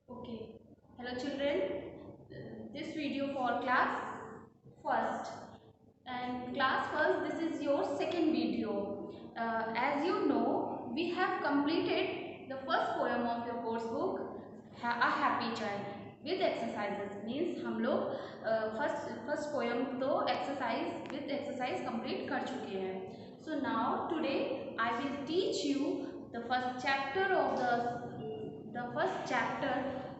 Okay. Hello children. This video for class first. And class first, this is your second video. As you know, we have completed the first poem of your course book, A Happy Child, with exercises. Means हम लोग first poem तो exercise complete कर चुके हैं. So now today I will teach you the first chapter of the first chapter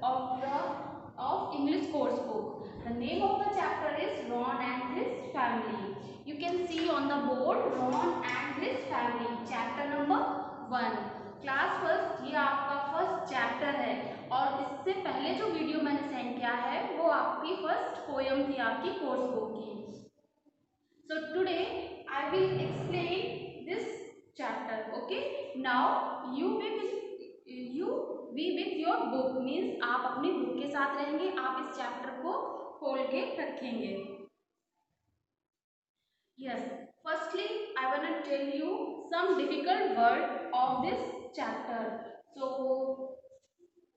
of English course book. The name of the chapter is Ron and his family. You can see on the board Ron and his family. Chapter number 1. Class first ये आपका first chapter है और इससे पहले जो video मैंने send किया है वो आपकी फर्स्ट पोयम थी आपकी कोर्स बुक की. So today I will explain this chapter. Okay. Now you be with your book means आप अपनी बुक के साथ रहेंगे. आप इस चैप्टर को खोल के रखेंगे. Yes. Firstly, I wanna tell you some difficult word of this chapter. So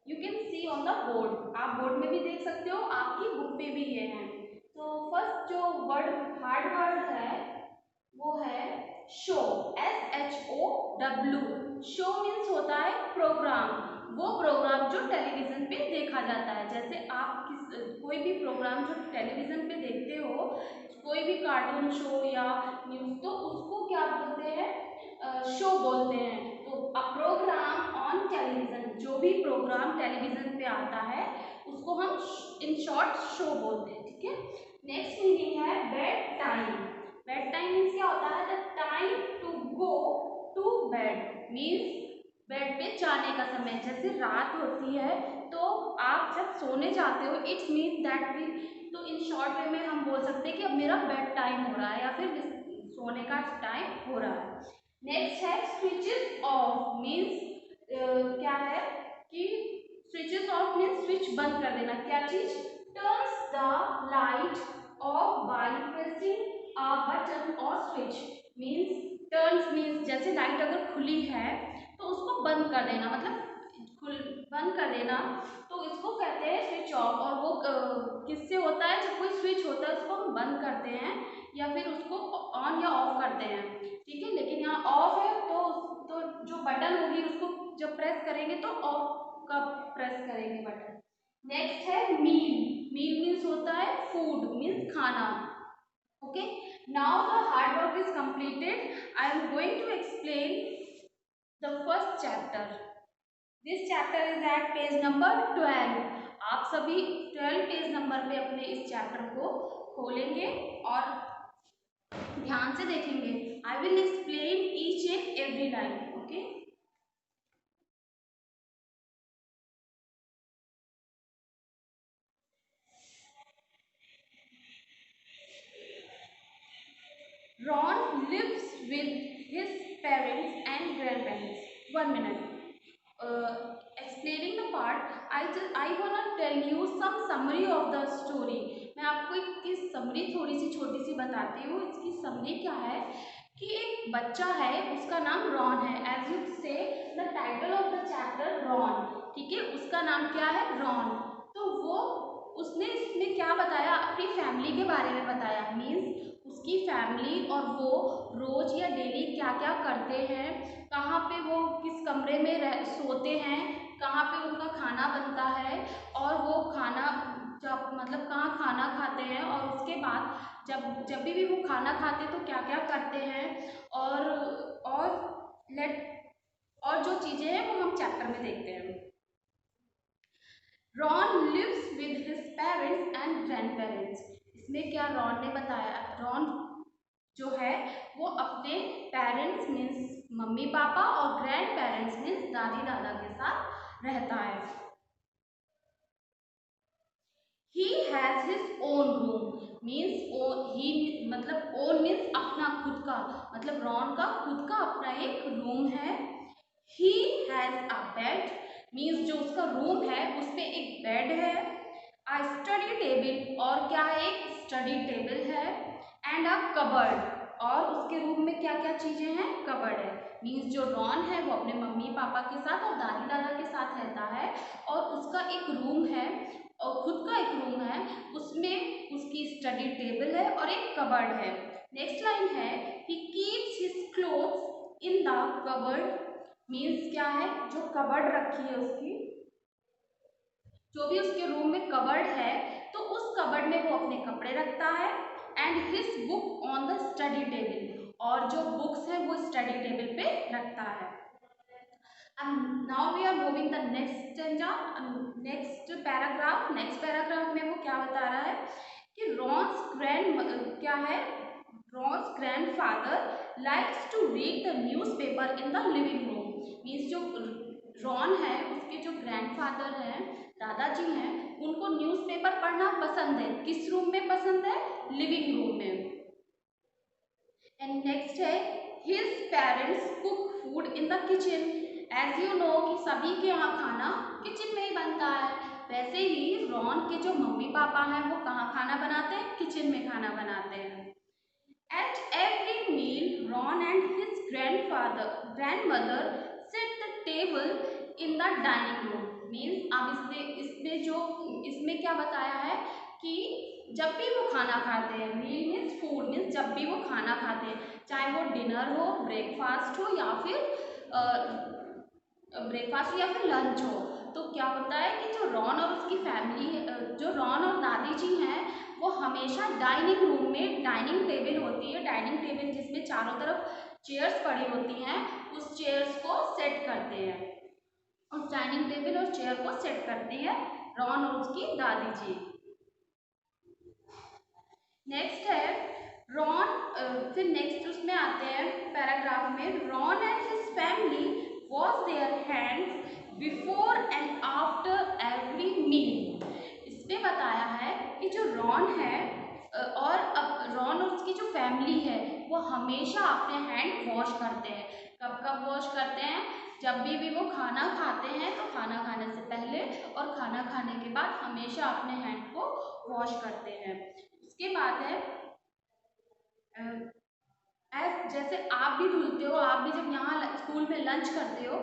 you can see on the board. आप बोर्ड में भी देख सकते हो, आपकी बुक पे भी ये है. तो फर्स्ट जो वर्ड हार्ड वर्ड है वो है शो. SHOW. शो मीन्स होता है प्रोग्राम. वो प्रोग्राम जो टेलीविजन पे देखा जाता है. जैसे आप कोई भी प्रोग्राम जो टेलीविजन पे देखते हो, कोई भी कार्टून शो या न्यूज़, तो उसको क्या बोलते हैं? शो बोलते हैं. तो अ प्रोग्राम ऑन टेलीविजन, जो भी प्रोग्राम टेलीविजन पे आता है उसको हम इन शॉर्ट शो बोलते हैं. ठीक है. नेक्स्ट मीनिंग है bed time. Bed time means क्या होता है? The time to go to bed means bed पे जाने का समय. जैसे रात होती है तो आप जब सोने जाते हो, इट्स मीन्स दैट वी, तो इन शॉर्ट वे में हम बोल सकते हैं कि अब मेरा बेड टाइम हो रहा है या फिर सोने का टाइम हो रहा है. नेक्स्ट है स्विचेस ऑफ मीन्स क्या है कि स्विचेस ऑफ मीन्स स्विच बंद कर देना. क्या चीज? Turns the light of by pressing a button और स्विच. मीन्स टर्न्स मीन्स जैसे लाइट अगर खुली है तो उसको बंद कर देना, मतलब बंद कर देना, तो इसको कहते हैं स्विच ऑफ. और वो किससे होता है? जब कोई स्विच होता है उसको हम बंद करते हैं या फिर उसको ऑन या ऑफ करते हैं. ठीक है. लेकिन यहाँ ऑफ है तो जो बटन होगी उसको जब प्रेस करेंगे तो ऑफ का प्रेस करेंगे बटन. नेक्स्ट है मील. मील मीन्स होता है फूड मीन्स खाना. Okay. Now the hard work is completed. I am going to explain the first chapter. This chapter is at page number 12. आप सभी 12 पेज नंबर पे अपने इस चैप्टर को खोलेंगे और ध्यान से देखेंगे. I will explain each and every line. Okay. Ron lives with his parents and grandparents. 1 minute. Explaining the part, I wanna tell you some summary of the story. मैं आपको इसकी समरी थोड़ी सी छोटी सी बताती हूँ. इसकी समरी क्या है कि एक बच्चा है, उसका नाम रॉन है. एज यू से the title of the chapter Ron. ठीक है. उसका नाम क्या है? रॉन. तो वो उसने इसमें क्या बताया? अपनी फैमिली के बारे में बताया. मीन्स उसकी फैमिली और वो रोज या डेली क्या क्या करते हैं, कहाँ पे वो किस कमरे में सोते हैं, कहाँ पे उनका खाना बनता है और वो खाना जब मतलब कहाँ खाना खाते हैं और उसके बाद जब भी वो खाना खाते तो क्या क्या करते हैं और जो चीज़ें हैं वो हम चैप्टर में देखते हैं. Ron lives with his parents and grand parents. इसमें क्या रॉन ने बताया? रॉन जो है वो अपने पेरेंट्स मीन्स मम्मी पापा और ग्रैंड पेरेंट्स मीन्स दादी दादा के साथ रहता है. He has his own room means he मतलब ओन मीन्स अपना खुद का, मतलब रॉन का खुद का अपना एक रूम है. He has a bed means जो उसका रूम है उस पर एक बेड है. अ स्टडी टेबल और क्या है? एक स्टडी टेबल है. एंड अ कबर्ड और उसके रूम में क्या क्या चीज़ें हैं? कबर्ड है. मीन्स जो रॉन है वो अपने मम्मी पापा के साथ और दादी दादा के साथ रहता है और उसका एक रूम है और खुद का एक रूम है, उसमें उसकी स्टडी टेबल है और एक कबर्ड है। नेक्स्ट लाइन है he keeps his clothes in the cupboard, means क्या है, जो कबर्ड रखी है उसकी, जो भी उसके रूम में कबर्ड है तो उस कबर्ड में वो अपने कपड़े रखता है। And his book on the study table, और जो बुक्स है वो स्टडी टेबल पे रखता है। And now we are moving the next stanza, next paragraph. Next paragraph में वो क्या बता रहा है कि क्या है, Ron's grandfather likes to read the newspaper in the living room. Means जो रॉन है उसके जो ग्रैंडफादर हैं, दादाजी हैं, उनको न्यूज़पेपर पढ़ना पसंद है। किस रूम में पसंद है? लिविंग रूम में। एंड नेक्स्ट है his parents cook food in the kitchen. As you know कि सभी के यहाँ खाना किचन में ही बनता है, वैसे ही रॉन के जो मम्मी पापा हैं वो कहाँ खाना बनाते हैं? किचन में खाना बनाते हैं। At every meal Ron and his grandmother set the table in the dining room. Means अब इसमें क्या बताया है कि जब भी वो खाना खाते हैं, मील मीन्स फूड मीन्स जब भी वो खाना खाते हैं, चाहे वो डिनर हो, ब्रेकफास्ट हो या फिर लंच हो, तो क्या होता है कि जो रॉन और उसकी फैमिली, जो रॉन और दादी जी हैं, वो हमेशा डाइनिंग रूम में डाइनिंग टेबल होती है, डाइनिंग टेबल जिसमें चारों तरफ चेयर्स पड़ी होती हैं, उस चेयर्स को सेट करते हैं, उस डाइनिंग टेबल और चेयर को सेट करते हैं रॉन और उसकी दादी जी। नेक्स्ट है रॉन, फिर नेक्स्ट उसमें आते हैं पैराग्राफ में, Ron and his family wash their hands before and after every meal. इसमें बताया है कि जो रॉन है और अब रॉन और उसकी जो फैमिली है वो हमेशा अपने हैंड वॉश करते हैं। कब कब वॉश करते हैं? जब भी वो खाना खाते हैं, तो खाना खाने से पहले और खाना खाने के बाद हमेशा अपने हैंड को वॉश करते हैं। उसके बाद है जैसे आप भी धुलते हो, आप भी जब यहाँ स्कूल में लंच करते हो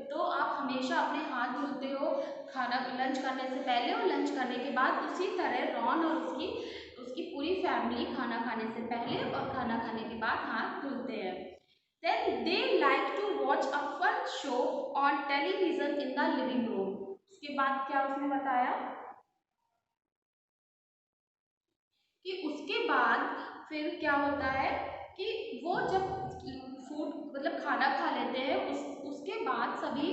तो आप हमेशा अपने हाथ धुलते हो खाना लंच करने से पहले और लंच करने के बाद। उसी तरह रॉन और उसकी पूरी फैमिली खाना खाने से पहले और खाना खाने के बाद हाथ धुलते हैं। Then they like to watch a fun show on television in the living room. उसके बाद क्या उसने बताया कि उसके बाद फिर क्या होता है कि वो जब फूड मतलब खाना खा लेते हैं, उसके बाद सभी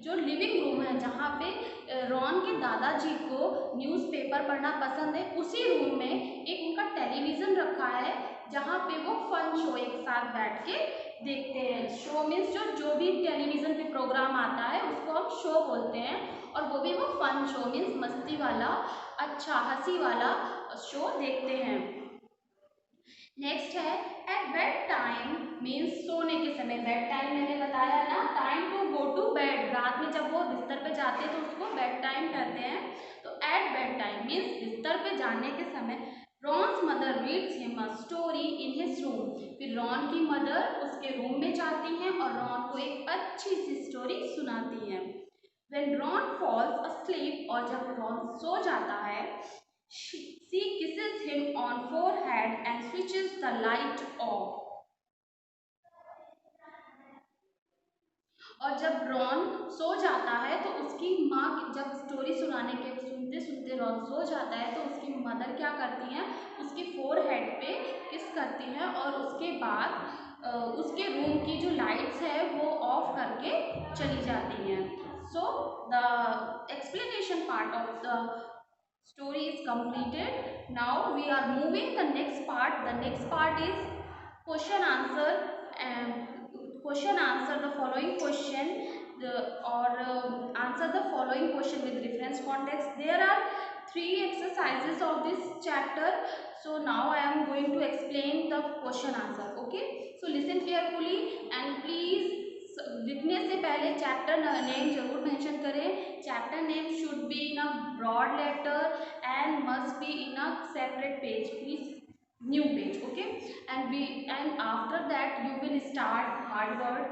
जो लिविंग रूम है जहाँ पे रॉन के दादाजी को न्यूज़पेपर पढ़ना पसंद है, उसी रूम में एक उनका टेलीविज़न रखा है जहाँ पे वो फन शो एक साथ बैठ के देखते हैं। शो मीन्स जो भी टेलीविज़न पे प्रोग्राम आता है उसको हम शो बोलते हैं, और वो भी वो फन शो मीन्स मस्ती वाला, अच्छा हंसी वाला शो देखते हैं। नेक्स्ट है एट बेड टाइम मीन्स सोने के समय। बेड टाइम मैंने बताया ना, time to go to bed, रात में जब वो बिस्तर पे जाते हैं तो उसको बेड टाइम कहते हैं। तो एट बेड टाइम मीन्स बिस्तर पे जाने के समय Ron's mother reads him a story in his room. फिर रॉन की मदर उसके रूम में जाती हैं और रॉन को एक अच्छी सी स्टोरी सुनाती हैं। When Ron falls asleep, और जब रॉन सो जाता है, she kisses him on forehead and switches the light off. और जब रॉन सो जाता है तो उसकी माँ जब स्टोरी सुनते सुनते रॉन सो जाता है तो उसकी मदर क्या करती हैं, उसकी फोरहेड पे किस करती हैं और उसके बाद उसके रूम की जो लाइट्स है वो ऑफ करके चली जाती हैं। So the explanation part of the story is completed. Now we are moving the next part. The next part is question answer, and question answer the following question, answer the following question with reference context. There are 3 exercises of this chapter. So now I am going to explain the question answer. Okay, so listen carefully and please लिखने से पहले chapter name जरूर mention करें। Chapter name should be in a broad letter and must be in a separate page, please new page, okay? And after that you will start hard word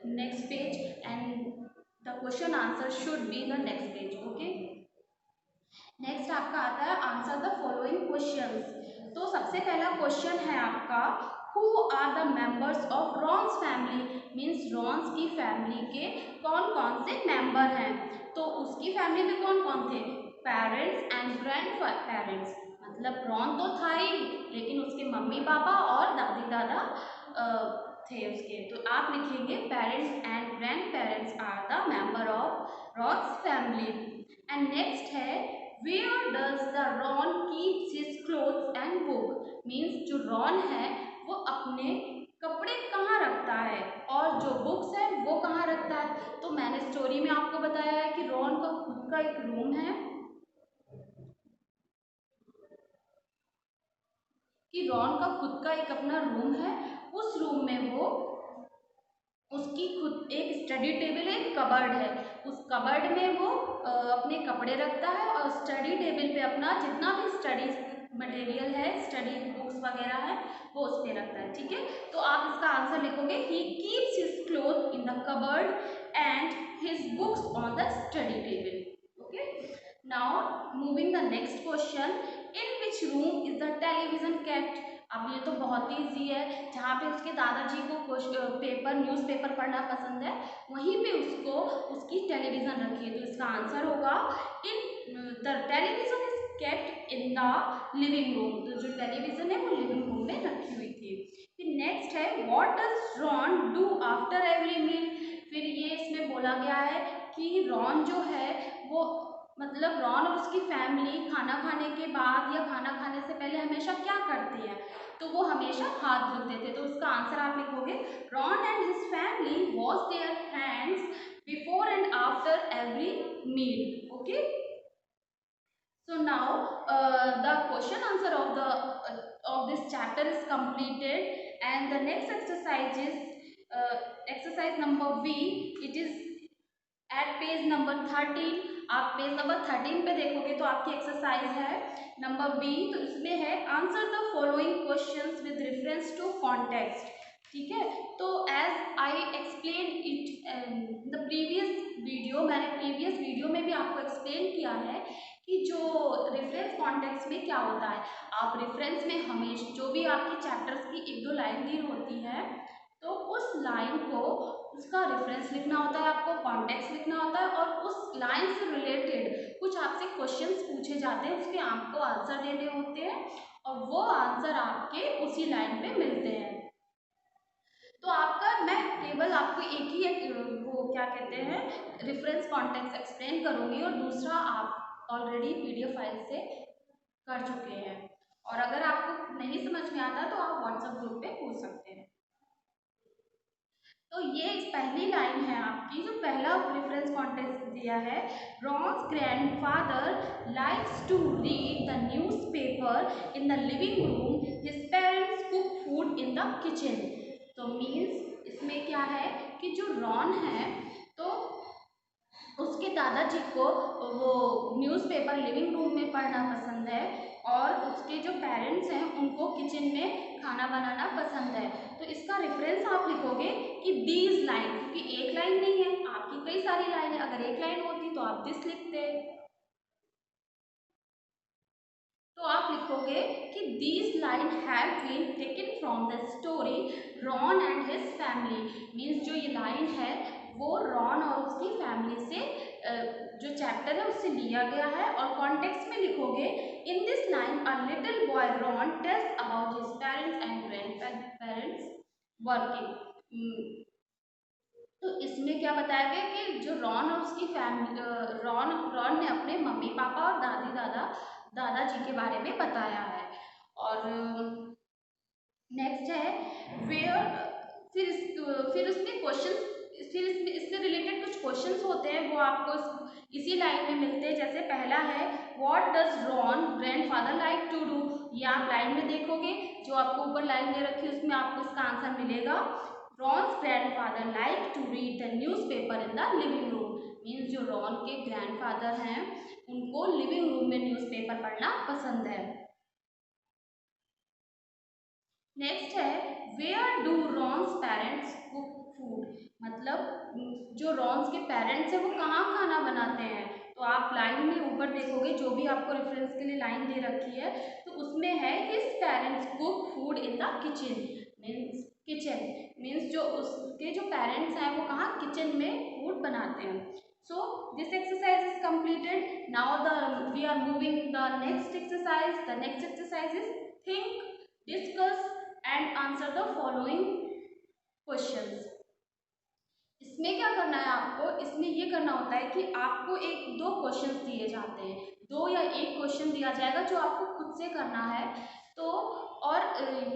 next page, and the question answer should be the next page. Okay, next आपका आता है answer the following questions. तो सबसे पहला question है आपका, who are the members of Ron's family. Means Ron's की family के कौन कौन से मेंबर हैं. तो उसकी फैमिली में कौन कौन थे, पेरेंट्स एंड ग्रैंड पेरेंट्स. मतलब रॉन तो था ही, लेकिन उसके मम्मी पापा और दादी दादा थे उसके. तो आप लिखेंगे parents and grand parents are the member of Ron's family. And next है, where does the Ron keeps his clothes and book. Means जो रॉन है वो अपने कपड़े कहाँ रखता है और जो बुक्स है वो कहाँ रखता है. तो मैंने स्टोरी में आपको बताया है कि रॉन का खुद का एक रूम है, कि रॉन का खुद का एक अपना रूम है. उस रूम में वो उसकी खुद एक स्टडी टेबल, एक कबर्ड है. उस कबर्ड में वो अपने कपड़े रखता है और स्टडी टेबल पे अपना जितना भी स्टडी मटेरियल है, स्टडी बुक्स वगैरह है, वो उस पर रखता है. ठीक है, तो आप इसका आंसर लिखोगे, he keeps his cloth in the cupboard and his books on the study table. Okay, now moving the next question, in which room is the television kept. अब ये तो बहुत ही ईजी है. जहाँ पे उसके दादाजी को पेपर न्यूज़पेपर पढ़ना पसंद है, वहीं पे उसको उसकी टेलीविज़न रखी है. तो इसका आंसर होगा, in the television is kept in the living room. तो जो टेलीविज़न है वो लिविंग रूम में रखी हुई थी. फिर नेक्स्ट है, what does Ron do after every meal. फिर ये इसमें बोला गया है कि रॉन जो है वो, मतलब रॉन और उसकी फैमिली खाना खाने के बाद या खाना खाने से पहले हमेशा क्या करती है. तो वो हमेशा हाथ धोते थे. तो उसका आंसर आप लिखोगे, Ron and his family wash their hands before and after every meal. Okay, so now the question answer of this chapter is completed, and the next exercise is exercise number B. It is at page number 13. आप page number 13 पे देखोगे तो आपकी exercise है number B. तो इसमें है, answer the following questions with reference to context. ठीक है, तो as I explain it the previous video, मैंने प्रीवियस वीडियो में भी आपको एक्सप्लेन किया है कि जो रेफरेंस कॉन्टेक्स्ट में क्या होता है. आप रेफरेंस में हमेशा जो भी आपकी चैप्टर्स की एक दो लाइन दी होती है, तो उस लाइन को उसका रेफरेंस लिखना होता है, आपको कॉन्टेक्स्ट लिखना होता है, और उस लाइन से रिलेटेड कुछ आपसे क्वेश्चंस पूछे जाते हैं, उसके आपको आंसर देने होते हैं, और वो आंसर आपके उसी लाइन पे मिलते हैं. तो आपका मैं केवल आपको एक ही वो क्या कहते हैं रेफरेंस कॉन्टेक्स्ट एक्सप्लेन करूँगी, और दूसरा आप ऑलरेडी PDF फाइल से कर चुके हैं. और अगर आपको नहीं समझ में आता तो आप व्हाट्सएप ग्रुप पे पूछ सकते हैं. तो ये पहली लाइन है आपकी, जो पहला रेफरेंस कॉन्टेक्स्ट दिया है, Ron's grandfather likes to read the newspaper in the living room, his parents cook food in the kitchen. तो मीन्स इसमें क्या है कि जो रॉन है तो उसके दादाजी को वो न्यूज़पेपर लिविंग रूम में पढ़ना पसंद है, और उसके जो पेरेंट्स हैं उनको किचन में खाना बनाना पसंद है. तो इसका रेफरेंस आप लिखोगे कि दीज लाइन, क्योंकि एक लाइन नहीं है, आपकी कई सारी लाइन है. अगर एक लाइन होती तो आप दिस लिखते. तो आप लिखोगे कि these line have been taken from the story Ron and his family. Means जो ये लाइन है वो रॉन और उसकी फैमिली से जो चैप्टर है उससे लिया गया है. और कॉन्टेक्स्ट में लिखोगे, in this line a little boy Ron tells about his parents and grand parents working. तो इसमें क्या बताया गया कि जो रॉन और उसकी फैमिली, रॉन ने अपने मम्मी पापा और दादाजी के बारे में बताया है. और नेक्स्ट है वेयर. फिर उसमें क्वेश्चन, फिर इसमें इससे रिलेटेड कुछ क्वेश्चंस होते हैं, वो आपको इसी लाइन में मिलते हैं. जैसे पहला है, what does Ron grandfather like to do. ये आप लाइन में देखोगे, जो आपको ऊपर लाइन दे रखी है उसमें आपको इसका आंसर मिलेगा, Ron's grandfather like to read the newspaper in the living room. Means जो रॉन के ग्रैंडफादर हैं उनको लिविंग रूम में न्यूज़पेपर पढ़ना पसंद है. नेक्स्ट है, where do Ron's parents cook food, मतलब जो रॉन्स के पेरेंट्स हैं वो कहाँ खाना बनाते हैं। तो आप लाइन में ऊपर देखोगे, जो भी आपको रेफरेंस के लिए लाइन दे रखी है, तो उसमें है his parents cook food in the kitchen. Means kitchen means जो उसके जो पेरेंट्स हैं वो कहाँ किचन में फूड बनाते हैं। So this exercise is completed. Now we are moving the next exercise. The next exercise is think, discuss and answer the following questions. इसमें क्या करना है आपको, इसमें ये करना होता है कि आपको एक दो क्वेश्चन दिए जाते हैं, दो या एक क्वेश्चन दिया जाएगा जो आपको खुद से करना है। तो और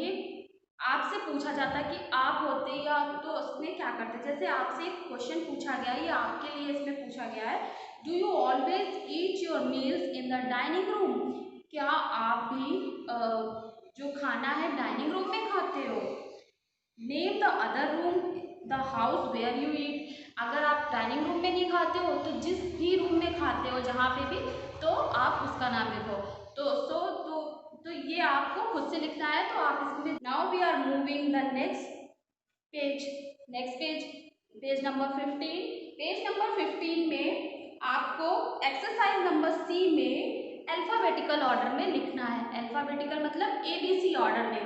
ये आपसे पूछा जाता है कि आप होते या तो उसमें क्या करते। जैसे आपसे एक क्वेश्चन पूछा गया, ये आपके लिए इसमें पूछा गया है, do you always eat your meals in the dining room. क्या आप भी जो खाना है डाइनिंग रूम में खाते हो। Name the other room the house where you eat. अगर आप डाइनिंग रूम में नहीं खाते हो तो जिस भी रूम में खाते हो जहाँ पे भी, तो आप उसका नाम लिखो। तो ये आपको खुद से लिखना है। तो आप इसमें now we are moving the page next page page number 15। Page number 15 में आपको एक्सरसाइज नंबर सी में अल्फाबेटिकल ऑर्डर में लिखना है। अल्फाबेटिकल मतलब ABC ऑर्डर में।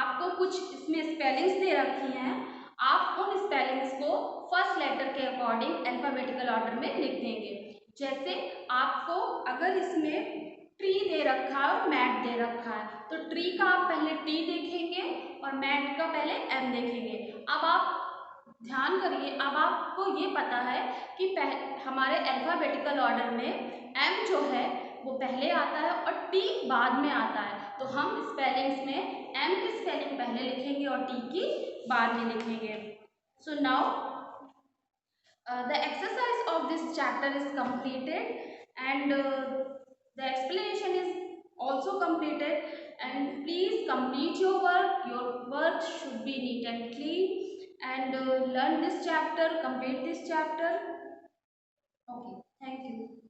आपको कुछ इसमें स्पेलिंग्स दे रखी हैं, आप उन स्पेलिंग्स को फर्स्ट लेटर के अकॉर्डिंग अल्फाबेटिकल ऑर्डर में लिख देंगे। जैसे आपको अगर इसमें ट्री दे रखा है और मैट दे रखा है, तो ट्री का आप पहले टी देखेंगे और मैट का पहले एम देखेंगे। अब आप ध्यान करिए, अब आपको ये पता है कि हमारे अल्फाबेटिकल ऑर्डर में एम जो है वो पहले आता है और टी बाद में आता है। तो हम स्पेलिंग्स में एम की स्पेलिंग पहले लिखेंगे और टी की बाद में लिखेंगे। So now the exercise of this chapter is completed and the explanation is also completed, and please complete your work. Your work should be neat and clean, and learn this chapter, complete this chapter. Okay, thank you.